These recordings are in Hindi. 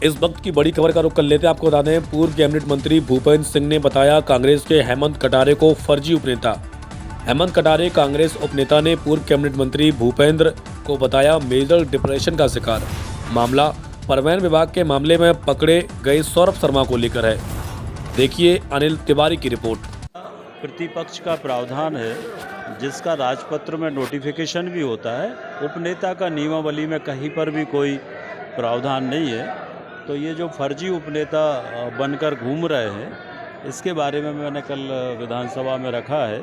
इस वक्त की बड़ी खबर का रुख कर लेते हैं। आपको बता दें, पूर्व कैबिनेट मंत्री भूपेंद्र सिंह ने बताया कांग्रेस के हेमंत कटारे को फर्जी उपनेता। हेमंत कटारे कांग्रेस उपनेता ने पूर्व कैबिनेट मंत्री भूपेंद्र को बताया मेजर डिप्रेशन का शिकार। मामला परिवहन विभाग के मामले में पकड़े गए सौरभ शर्मा को लेकर है। देखिए अनिल तिवारी की रिपोर्ट। प्रतिपक्ष का प्रावधान है जिसका राजपत्र में नोटिफिकेशन भी होता है। उपनेता का नियमावली में कहीं पर भी कोई प्रावधान नहीं है। तो ये जो फर्जी उपनेता बनकर घूम रहे हैं, इसके बारे में मैंने कल विधानसभा में रखा है।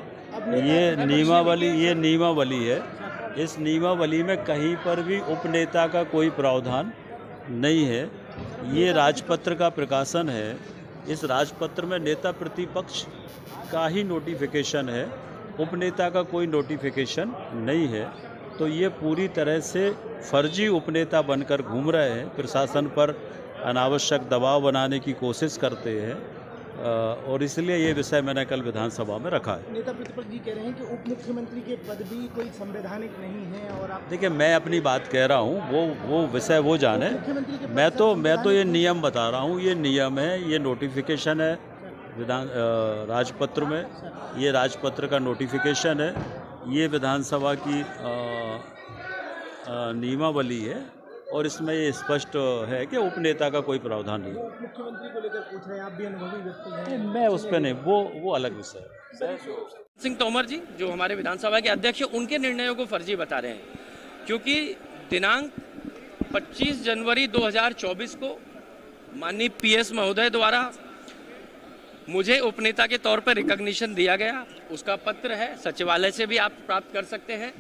ये नियमावली है। इस नियमावली में कहीं पर भी उपनेता का कोई प्रावधान नहीं है। ये राजपत्र का प्रकाशन है। इस राजपत्र में नेता प्रतिपक्ष का ही नोटिफिकेशन है, उपनेता का कोई नोटिफिकेशन नहीं है। तो ये पूरी तरह से फर्जी उपनेता बनकर घूम रहे हैं, प्रशासन पर अनावश्यक दबाव बनाने की कोशिश करते हैं और इसलिए ये विषय मैंने कल विधानसभा में रखा है। नेता प्रतिपक्ष जी कह रहे हैं कि उप मुख्यमंत्री के पद भी कोई संवैधानिक नहीं है और आप देखिए, मैं अपनी बात कह रहा हूँ, वो विषय वो जाने। मैं तो ये नियम बता रहा हूँ। ये नियम है, ये नोटिफिकेशन है राजपत्र में। ये राजपत्र का नोटिफिकेशन है। ये विधानसभा की नियमावली है और इसमें ये स्पष्ट है कि उपनेता का कोई प्रावधान नहीं है। मुख्यमंत्री को लेकर पूछ रहे हैं, आप भी अनुभवी व्यक्ति हैं। मैं उस पर नहीं, वो अलग विषय है। सिंह तोमर जी जो हमारे विधानसभा के अध्यक्ष हैं, उनके निर्णयों को फर्जी बता रहे हैं, क्योंकि दिनांक 25 जनवरी 2024 को माननीय पीएस महोदय द्वारा मुझे उपनेता के तौर पर रिकॉग्निशन दिया गया। उसका पत्र है, सचिवालय से भी आप प्राप्त कर सकते हैं।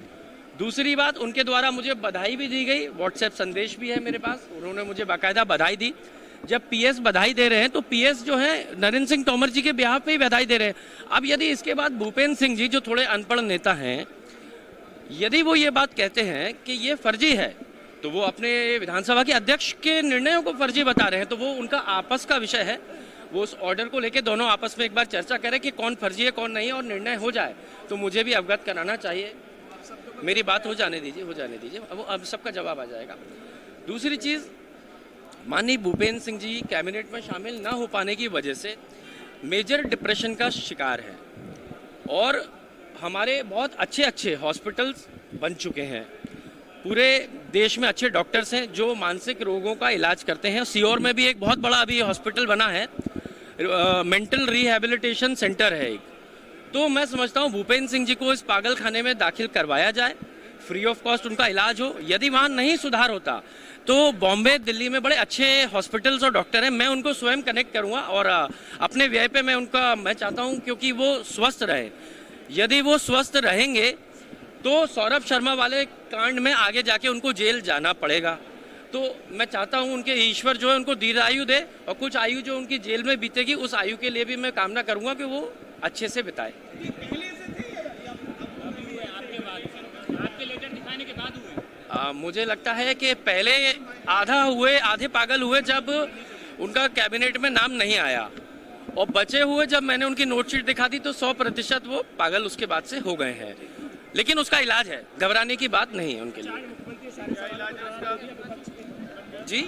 दूसरी बात, उनके द्वारा मुझे बधाई भी दी गई, व्हाट्सएप संदेश भी है मेरे पास। उन्होंने मुझे बाकायदा बधाई दी। जब पीएस बधाई दे रहे हैं तो पीएस जो है नरेंद्र सिंह तोमर जी के ब्याह पे ही बधाई दे रहे हैं। अब यदि इसके बाद भूपेंद्र सिंह जी जो थोड़े अनपढ़ नेता हैं, यदि वो ये बात कहते हैं कि ये फर्जी है, तो वो अपने विधानसभा के अध्यक्ष के निर्णयों को फर्जी बता रहे हैं। तो वो उनका आपस का विषय है। वो उस ऑर्डर को लेके दोनों आपस में एक बार चर्चा करें कि कौन फर्जी है कौन नहीं है, और निर्णय हो जाए तो मुझे भी अवगत कराना चाहिए। मेरी बात हो जाने दीजिए, अब सबका जवाब आ जाएगा। दूसरी चीज़, माननीय भूपेंद्र सिंह जी कैबिनेट में शामिल ना हो पाने की वजह से मेजर डिप्रेशन का शिकार है और हमारे बहुत अच्छे हॉस्पिटल्स बन चुके हैं। पूरे देश में अच्छे डॉक्टर्स हैं जो मानसिक रोगों का इलाज करते हैं। सीहोर में भी एक बहुत बड़ा अभी हॉस्पिटल बना है, मेंटल रिहैबिलिटेशन सेंटर है एक। तो मैं समझता हूँ भूपेंद्र सिंह जी को इस पागल खाने में दाखिल करवाया जाए, फ्री ऑफ कॉस्ट उनका इलाज हो। यदि वहाँ नहीं सुधार होता तो बॉम्बे दिल्ली में बड़े अच्छे हॉस्पिटल्स और डॉक्टर हैं, मैं उनको स्वयं कनेक्ट करूँगा और अपने व्यय पे मैं चाहता हूँ, क्योंकि वो स्वस्थ रहे। यदि वो स्वस्थ रहेंगे तो सौरभ शर्मा वाले कांड में आगे जाके उनको जेल जाना पड़ेगा। तो मैं चाहता हूं उनके ईश्वर जो है उनको दीर्घायु दे, और कुछ आयु जो उनकी जेल में बीतेगी उस आयु के लिए भी मैं कामना करूंगा कि वो अच्छे से बिताए। मुझे लगता है कि पहले आधे पागल हुए जब उनका कैबिनेट में नाम नहीं आया, और बचे हुए जब मैंने उनकी नोटशीट दिखा दी तो 100% वो पागल उसके बाद से हो गए हैं। लेकिन उसका इलाज है, घबराने की बात नहीं है उनके लिए। जी।